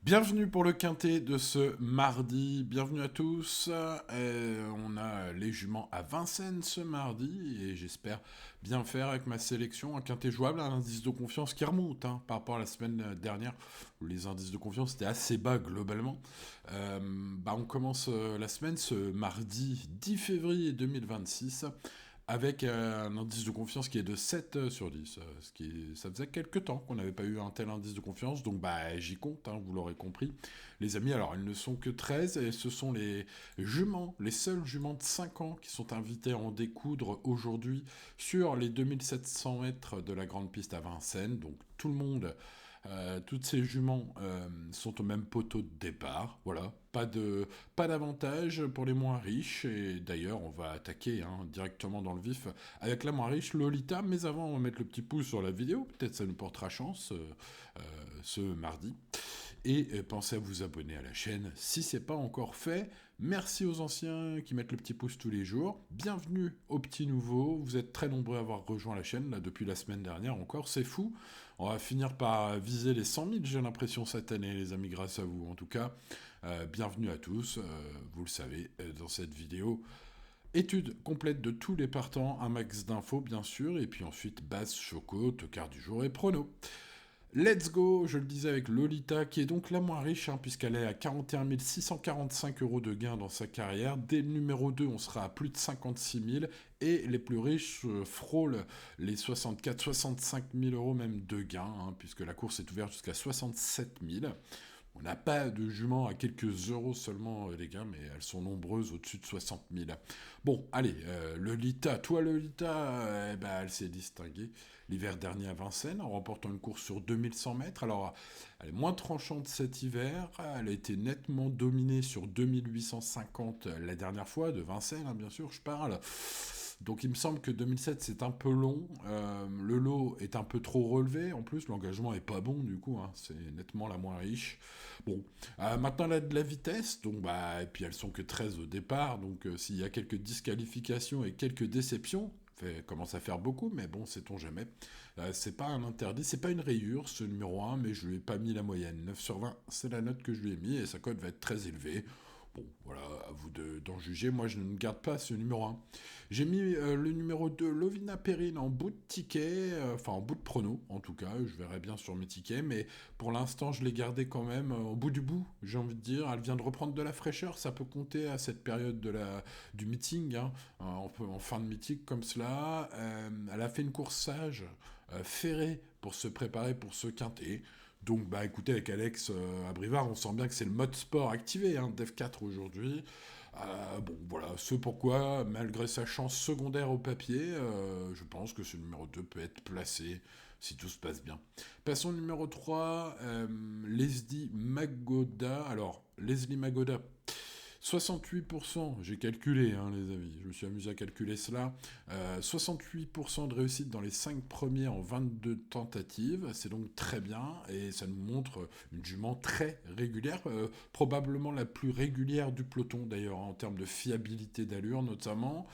Bienvenue pour le quintet de ce mardi, bienvenue à tous. On a les juments à Vincennes ce mardi et j'espère bien faire avec ma sélection un quintet jouable, un indice de confiance qui remonte par rapport à la semaine dernière où les indices de confiance étaient assez bas globalement. On commence la semaine ce mardi 10 février 2026 avec un indice de confiance qui est de 7 sur 10. Ça faisait quelques temps qu'on n'avait pas eu un tel indice de confiance, donc j'y compte, vous l'aurez compris. Les amis, alors ils ne sont que 13 et ce sont les juments, les seuls juments de 5 ans qui sont invités à en découdre aujourd'hui sur les 2700 mètres de la grande piste à Vincennes. Donc tout le monde, toutes ces juments sont au même poteau de départ. Voilà, pas d'avantage pour les moins riches. Et d'ailleurs, on va attaquer directement dans le vif avec la moins riche, Lolita. Mais avant, on va mettre le petit pouce sur la vidéo. Peut-être ça nous portera chance ce mardi. Et pensez à vous abonner à la chaîne si c'est pas encore fait. Merci aux anciens qui mettent le petit pouce tous les jours. Bienvenue aux petits nouveaux. Vous êtes très nombreux à avoir rejoint la chaîne là, depuis la semaine dernière encore. C'est fou. On va finir par viser les 100 000, j'ai l'impression, cette année, les amis, grâce à vous. En tout cas, bienvenue à tous. Vous le savez, dans cette vidéo. Étude complète de tous les partants, un max d'infos bien sûr, et puis ensuite base, choco, tocard du jour et prono. Let's go, je le disais avec Lolita, qui est donc la moins riche, puisqu'elle est à 41 645 euros de gain dans sa carrière. Dès le numéro 2, on sera à plus de 56 000, et les plus riches frôlent les 64-65 000 euros même de gain, puisque la course est ouverte jusqu'à 67 000. On n'a pas de juments à quelques euros seulement, les gars, mais elles sont nombreuses, au-dessus de 60 000. Bon, allez, Lolita, elle s'est distinguée l'hiver dernier à Vincennes, en remportant une course sur 2100 mètres. Alors, elle est moins tranchante cet hiver, elle a été nettement dominée sur 2850 la dernière fois, de Vincennes, bien sûr, je parle. Donc il me semble que 2007 c'est un peu long, le lot est un peu trop relevé, en plus l'engagement est pas bon du coup, c'est nettement la moins riche. Bon, maintenant elle a de la vitesse, donc et puis elles sont que 13 au départ, donc s'il y a quelques disqualifications et quelques déceptions, commence à faire beaucoup, mais bon, sait-on jamais. C'est pas un interdit, c'est pas une rayure ce numéro 1, mais je lui ai pas mis la moyenne. 9 sur 20, c'est la note que je lui ai mis et sa cote va être très élevée. Bon, voilà, à vous d'en juger. Moi, je ne garde pas ce numéro 1. J'ai mis le numéro 2, Lovina Perrine, en bout de ticket, enfin en bout de prono, en tout cas. Je verrai bien sur mes tickets, mais pour l'instant, je l'ai gardé quand même au bout du bout, j'ai envie de dire. Elle vient de reprendre de la fraîcheur, ça peut compter à cette période du meeting, en fin de meeting comme cela. Elle a fait une course sage, ferrée, pour se préparer pour ce quintet. Donc, écoutez, avec Alex Abrivard, on sent bien que c'est le mode sport activé, Dev 4 aujourd'hui. Bon, voilà, ce pourquoi, malgré sa chance secondaire au papier, je pense que ce numéro 2 peut être placé si tout se passe bien. Passons au numéro 3, Leslie Magoda. Alors, Leslie Magoda, 68%, j'ai calculé, les amis, je me suis amusé à calculer cela. 68% de réussite dans les 5 premiers en 22 tentatives, c'est donc très bien, et ça nous montre une jument très régulière, probablement la plus régulière du peloton d'ailleurs, en termes de fiabilité d'allure notamment.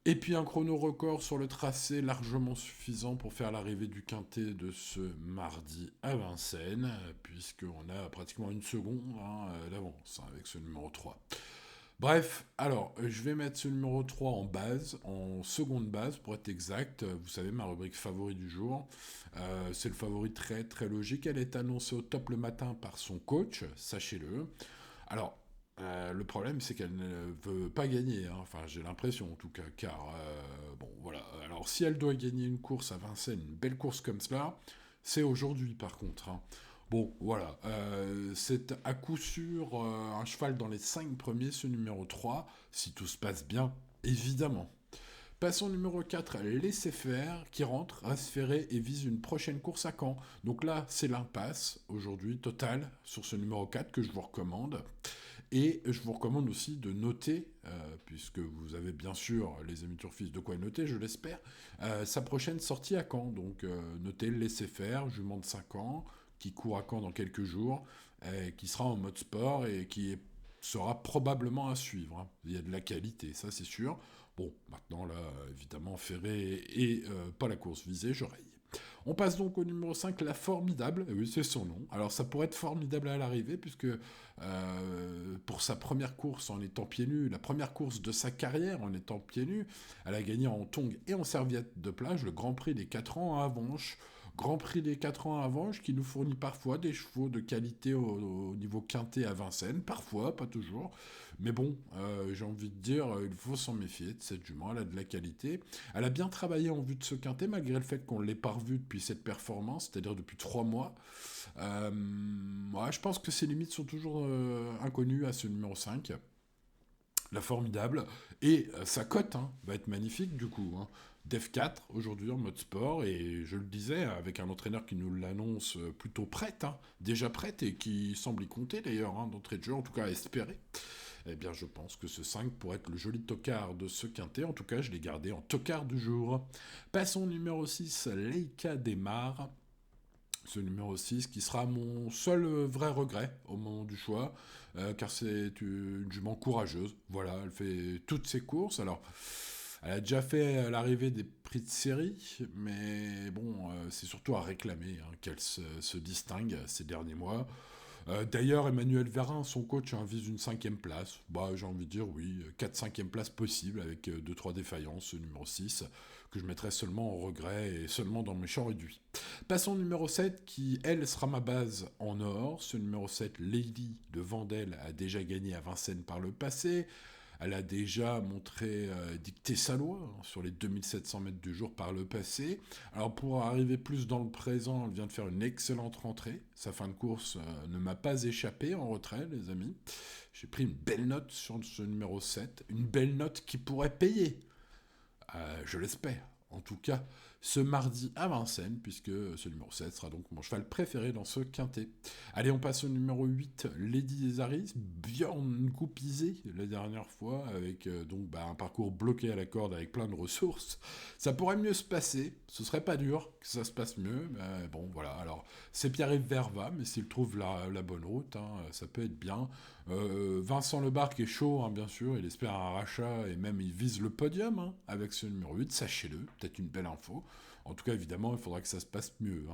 Et puis un chrono record sur le tracé largement suffisant pour faire l'arrivée du quintet de ce mardi à Vincennes, puisqu'on a pratiquement une seconde d'avance avec ce numéro 3. Bref, alors je vais mettre ce numéro 3 en base, en seconde base pour être exact. Vous savez, ma rubrique favori du jour, c'est le favori très très logique. Elle est annoncée au top le matin par son coach, sachez-le. Alors, le problème, c'est qu'elle ne veut pas gagner, enfin j'ai l'impression en tout cas, car, bon voilà, alors si elle doit gagner une course à Vincennes, une belle course comme cela, c'est aujourd'hui par contre. Bon, voilà, c'est à coup sûr un cheval dans les 5 premiers, ce numéro 3, si tout se passe bien, évidemment. Passons au numéro 4, laisser faire, qui rentre, reste ferré et vise une prochaine course à Caen. Donc là, c'est l'impasse, aujourd'hui, totale, sur ce numéro 4 que je vous recommande. Et je vous recommande aussi de noter, puisque vous avez bien sûr, les amis turfistes, de quoi noter, je l'espère, sa prochaine sortie à Caen. Donc notez le laisser faire, jument de 5 ans, qui court à Caen dans quelques jours, qui sera en mode sport et qui sera probablement à suivre. Il y a de la qualité, ça c'est sûr. Bon, maintenant là, évidemment, ferré et pas la course visée, je raye. On passe donc au numéro 5, la Formidable. Et oui, c'est son nom. Alors ça pourrait être formidable à l'arrivée, puisque pour sa première course en étant pieds nus, la première course de sa carrière en étant pieds nus, elle a gagné en tongs et en serviette de plage le Grand Prix des 4 ans à Avenches. Grand Prix des 4 ans à Avenches qui nous fournit parfois des chevaux de qualité au niveau quintet à Vincennes, parfois, pas toujours. Mais bon, j'ai envie de dire, il faut s'en méfier de cette jument, elle a de la qualité. Elle a bien travaillé en vue de ce quintet, malgré le fait qu'on ne l'ait pas revue depuis cette performance, c'est-à-dire depuis 3 mois. Ouais, je pense que ses limites sont toujours inconnues à ce numéro 5. La Formidable. Et sa cote va être magnifique du coup. Def 4 aujourd'hui en mode sport, et je le disais, avec un entraîneur qui nous l'annonce plutôt prête, déjà prête, et qui semble y compter d'ailleurs d'entrée de jeu, en tout cas à espérer. Eh bien, je pense que ce 5 pourrait être le joli tocard de ce quintet. En tout cas, je l'ai gardé en tocard du jour. Passons au numéro 6, Leica Desmar. Ce numéro 6 qui sera mon seul vrai regret au moment du choix, car c'est une jument courageuse. Voilà, elle fait toutes ses courses. Alors, elle a déjà fait l'arrivée des prix de série, mais bon, c'est surtout à réclamer qu'elle se distingue ces derniers mois. D'ailleurs, Emmanuel Vérin, son coach, vise une 5e place. Bah, j'ai envie de dire oui, 4-5e place possible avec 2-3 défaillances, ce numéro 6, que je mettrai seulement en regret et seulement dans mes champs réduits. Passons au numéro 7, qui, elle, sera ma base en or. Ce numéro 7, Lady de Vandel, a déjà gagné à Vincennes par le passé. Elle a déjà montré dicter sa loi sur les 2700 mètres du jour par le passé. Alors pour arriver plus dans le présent, elle vient de faire une excellente rentrée. Sa fin de course ne m'a pas échappé en retrait, les amis. J'ai pris une belle note sur ce numéro 7. Une belle note qui pourrait payer. Je l'espère. En tout cas, ce mardi à Vincennes, puisque ce numéro 7 sera donc mon cheval préféré dans ce quintet. Allez, on passe au numéro 8, Lady des Aris, Björn Goupizé, la dernière fois, avec un parcours bloqué à la corde avec plein de ressources. Ça pourrait mieux se passer, ce serait pas dur que ça se passe mieux, mais bon, voilà. Alors, c'est Pierre-Yves Verva, mais s'il trouve la bonne route, ça peut être bien. Vincent Lebarque est chaud, bien sûr, il espère un rachat et même il vise le podium avec ce numéro 8, sachez-le, peut-être une belle info. En tout cas, évidemment, il faudra que ça se passe mieux.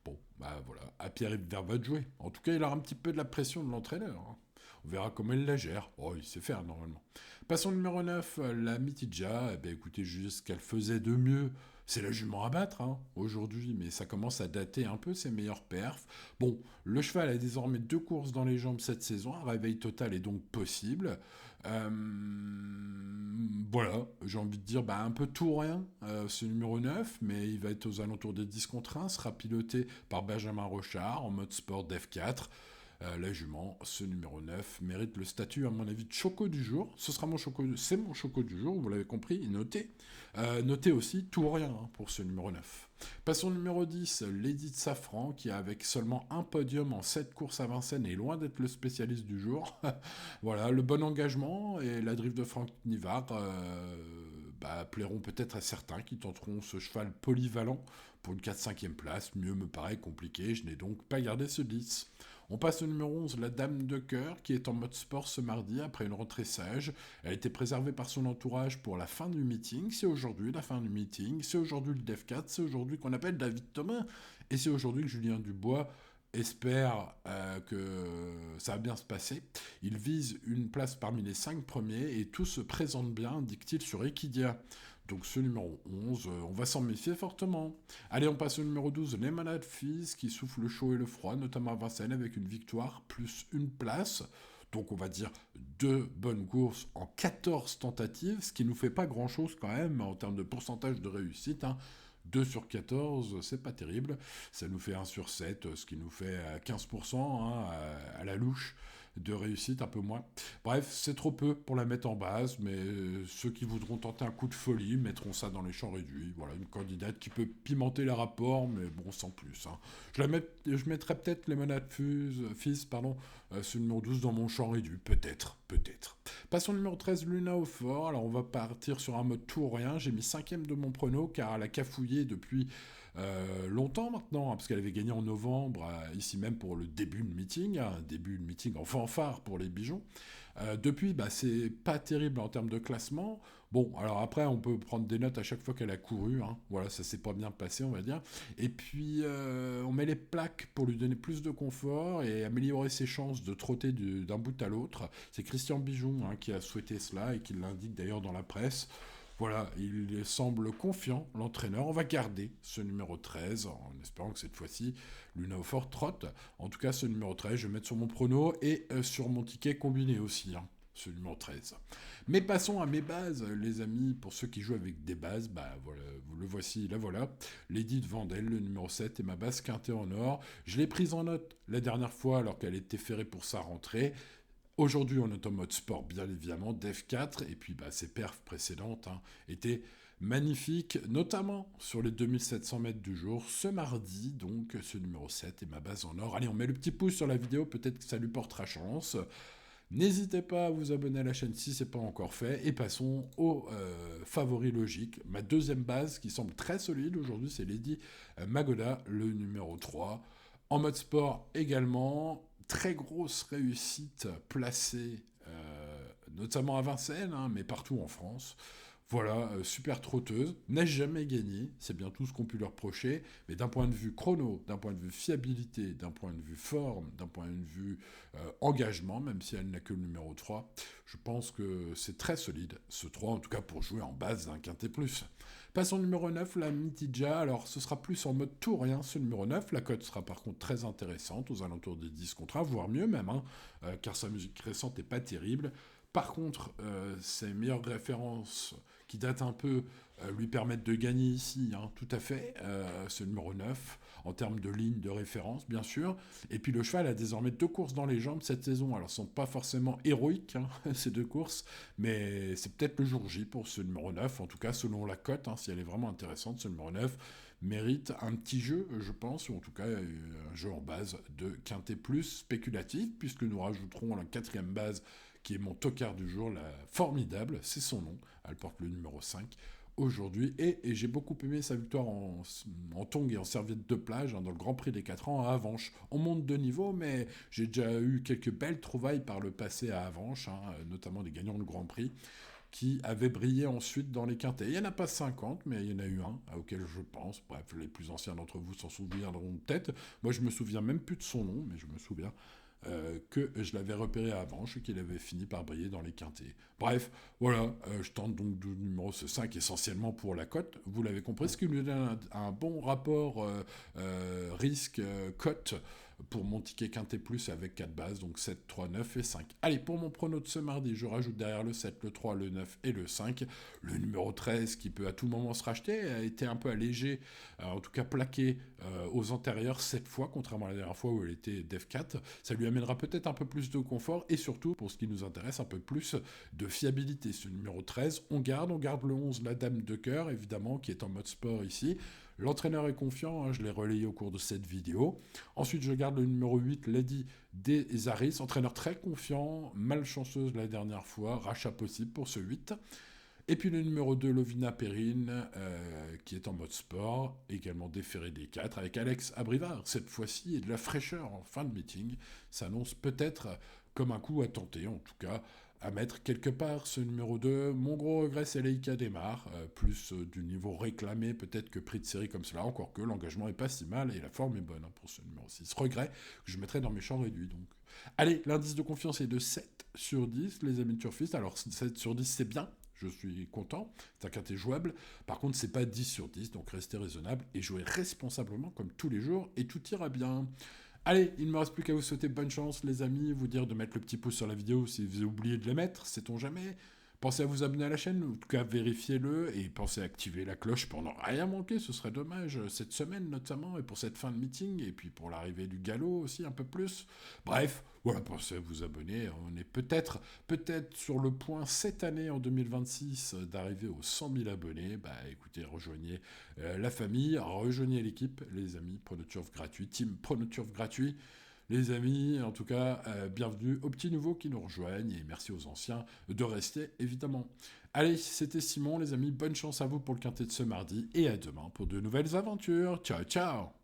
Bon, bah voilà, à Pierre-Yves Verva de jouer. En tout cas, il aura un petit peu de la pression de l'entraîneur. On verra comment il la gère. Oh, il sait faire normalement. Passons au numéro 9, la Mitidja. Écoutez, juste ce qu'elle faisait de mieux. C'est la jument à battre aujourd'hui, mais ça commence à dater un peu ses meilleures perfs. Bon, le cheval a désormais 2 courses dans les jambes cette saison, un réveil total est donc possible. Voilà, j'ai envie de dire un peu tout ou rien, ce numéro 9, mais il va être aux alentours des 10 contre 1, sera piloté par Benjamin Rochard en mode sport F4. La jument, ce numéro 9, mérite le statut, à mon avis, de choco du jour. C'est mon choco du jour, vous l'avez compris, notez. Notez aussi tout ou rien pour ce numéro 9. Passons au numéro 10, Lady de Safran, qui avec seulement un podium en 7 courses à Vincennes est loin d'être le spécialiste du jour. Voilà, le bon engagement et la drift de Franck Nivard plairont peut-être à certains qui tenteront ce cheval polyvalent pour une 4-5e place. Mieux me paraît compliqué, je n'ai donc pas gardé ce 10. On passe au numéro 11, la Dame de Cœur, qui est en mode sport ce mardi après une rentrée sage. Elle a été préservée par son entourage pour la fin du meeting. C'est aujourd'hui la fin du meeting. C'est aujourd'hui le Def 4. C'est aujourd'hui qu'on appelle David Thomas. Et c'est aujourd'hui que Julien Dubois espère que ça va bien se passer. Il vise une place parmi les 5 premiers et tout se présente bien, dit-il sur Equidia. Donc ce numéro 11, on va s'en méfier fortement. Allez, on passe au numéro 12, les Malades Fils, qui soufflent le chaud et le froid, notamment à Vincennes, avec une victoire plus une place. Donc on va dire 2 bonnes courses en 14 tentatives, ce qui nous fait pas grand-chose quand même en termes de pourcentage de réussite. 2 sur 14, c'est pas terrible. Ça nous fait 1 sur 7, ce qui nous fait 15% à la louche de réussite, un peu moins. Bref, c'est trop peu pour la mettre en base, mais ceux qui voudront tenter un coup de folie mettront ça dans les champs réduits. Voilà, une candidate qui peut pimenter les rapports, mais bon, sans plus. Je mettrais peut-être les Monades Fils, ce numéro 12 dans mon champ réduit, peut-être. Passons au numéro 13, Luna au fort. Alors on va partir sur un mode tout ou rien. J'ai mis 5e de mon prono, car elle a cafouillé depuis longtemps maintenant, hein, parce qu'elle avait gagné en novembre, ici même pour le début de meeting, un début de meeting en fanfare pour les Bijoux. Depuis, bah, c'est pas terrible en termes de classement. Bon, alors après, on peut prendre des notes à chaque fois qu'elle a couru, hein. Voilà, ça s'est pas bien passé, on va dire. Et puis, on met les plaques pour lui donner plus de confort et améliorer ses chances de trotter d'un bout à l'autre. C'est Christian Bijoux, hein, qui a souhaité cela et qui l'indique d'ailleurs dans la presse. Voilà, il semble confiant, l'entraîneur. On va garder ce numéro 13, en espérant que cette fois-ci, Luna Aufort trotte. En tout cas, ce numéro 13, je vais mettre sur mon prono et sur mon ticket combiné aussi, hein, ce numéro 13. Mais passons à mes bases, les amis. Pour ceux qui jouent avec des bases, bah voilà, vous le voici, la voilà. Lady de Vandel, le numéro 7, et ma base quintée en or. Je l'ai prise en note la dernière fois alors qu'elle était ferrée pour sa rentrée. Aujourd'hui, on est en mode sport, bien évidemment, Def 4, et puis bah, ses perfs précédentes étaient magnifiques, notamment sur les 2700 mètres du jour. Ce mardi, donc, ce numéro 7 est ma base en or. Allez, on met le petit pouce sur la vidéo, peut-être que ça lui portera chance. N'hésitez pas à vous abonner à la chaîne si ce n'est pas encore fait. Et passons au favori logique. Ma deuxième base, qui semble très solide aujourd'hui, c'est Lady Magoda, le numéro 3. En mode sport également, très grosse réussite placée, notamment à Vincennes, hein, mais partout en France. Voilà, super trotteuse, n'a jamais gagné, c'est bien tout ce qu'on peut leur reprocher, mais d'un point de vue chrono, d'un point de vue fiabilité, d'un point de vue forme, d'un point de vue engagement, même si elle n'a que le numéro 3, je pense que c'est très solide, ce 3, en tout cas pour jouer en base d'un quintet plus. Passons au numéro 9, la Mitidja. Alors ce sera plus en mode tout rien, ce numéro 9. La cote sera par contre très intéressante, aux alentours des 10 contre 1, voire mieux même, hein, car sa musique récente n'est pas terrible. Par contre, ses meilleures références qui datent un peu lui permettent de gagner ici, hein, tout à fait, ce numéro 9, en termes de ligne de référence, bien sûr. Et puis le cheval a désormais 2 courses dans les jambes cette saison. Alors, ce ne sont pas forcément héroïques, hein, ces 2 courses, mais c'est peut-être le jour J pour ce numéro 9, en tout cas selon la cote, hein, si elle est vraiment intéressante, ce numéro 9 mérite un petit jeu, je pense, ou en tout cas un jeu en base de quintet plus spéculatif, puisque nous rajouterons la 4e base qui est mon tocard du jour, la formidable, c'est son nom, elle porte le numéro 5 aujourd'hui, et j'ai beaucoup aimé sa victoire en tongs et en serviette de plage, hein, dans le Grand Prix des 4 ans à Avenches. On monte de niveau, mais j'ai déjà eu quelques belles trouvailles par le passé à Avenches, hein, notamment des gagnants de Grand Prix, qui avaient brillé ensuite dans les quintets. Il n'y en a pas 50, mais il y en a eu un auquel je pense. Bref, les plus anciens d'entre vous s'en souviendront peut-être. Moi, je me souviens même plus de son nom, mais je me souviens que je l'avais repéré à Avenches et qu'il avait fini par briller dans les quintés. Bref, voilà, je tente donc du numéro 5 essentiellement pour la cote. Vous l'avez compris, ce qui lui donne un bon rapport risque-cote pour mon ticket quintet plus avec 4 bases, donc 7, 3, 9 et 5. Allez, pour mon prono de ce mardi, je rajoute derrière le 7, le 3, le 9 et le 5. Le numéro 13, qui peut à tout moment se racheter, a été un peu allégé, en tout cas plaqué aux antérieurs cette fois, contrairement à la dernière fois où elle était Def 4. Ça lui amènera peut-être un peu plus de confort et surtout, pour ce qui nous intéresse, un peu plus de fiabilité. Ce numéro 13, on garde le 11, la dame de cœur, évidemment, qui est en mode sport ici. L'entraîneur est confiant, hein, je l'ai relayé au cours de cette vidéo. Ensuite, je garde le numéro 8, Lady Desaris, entraîneur très confiant, malchanceuse la dernière fois, rachat possible pour ce 8. Et puis le numéro 2, Lovina Perrine, qui est en mode sport, également déféré des 4, avec Alex Abrivard, cette fois-ci, et de la fraîcheur en fin de meeting. Ça annonce peut-être comme un coup à tenter, en tout cas, à mettre quelque part ce numéro 2. Mon gros regret, c'est Leica Desmar, plus du niveau réclamé peut-être que prix de série comme cela, encore que l'engagement est pas si mal et la forme est bonne, hein, pour ce numéro 6. Regret que je mettrai dans mes champs réduits, donc. Allez, l'indice de confiance est de 7 sur 10, les amis turfistes. Alors 7 sur 10, c'est bien. Je suis content, c'est un quintet jouable. Par contre, c'est pas 10 sur 10, donc restez raisonnable et jouez responsablement comme tous les jours et tout ira bien. Allez, il ne me reste plus qu'à vous souhaiter bonne chance, les amis, vous dire de mettre le petit pouce sur la vidéo si vous avez oublié de le mettre, sait-on jamais. Pensez à vous abonner à la chaîne, en tout cas vérifiez-le, et pensez à activer la cloche pour ne rien manquer, ce serait dommage, cette semaine notamment, et pour cette fin de meeting, et puis pour l'arrivée du galop aussi un peu plus. Bref, voilà, pensez à vous abonner, on est peut-être sur le point cette année, en 2026, d'arriver aux 100 000 abonnés. Bah écoutez, rejoignez la famille, rejoignez l'équipe, les amis, Pronoturf gratuit, team Pronoturf gratuit. les amis. En tout cas, bienvenue aux petits nouveaux qui nous rejoignent et merci aux anciens de rester, évidemment. Allez, c'était Simon, les amis. Bonne chance à vous pour le quintet de ce mardi et à demain pour de nouvelles aventures. Ciao, ciao!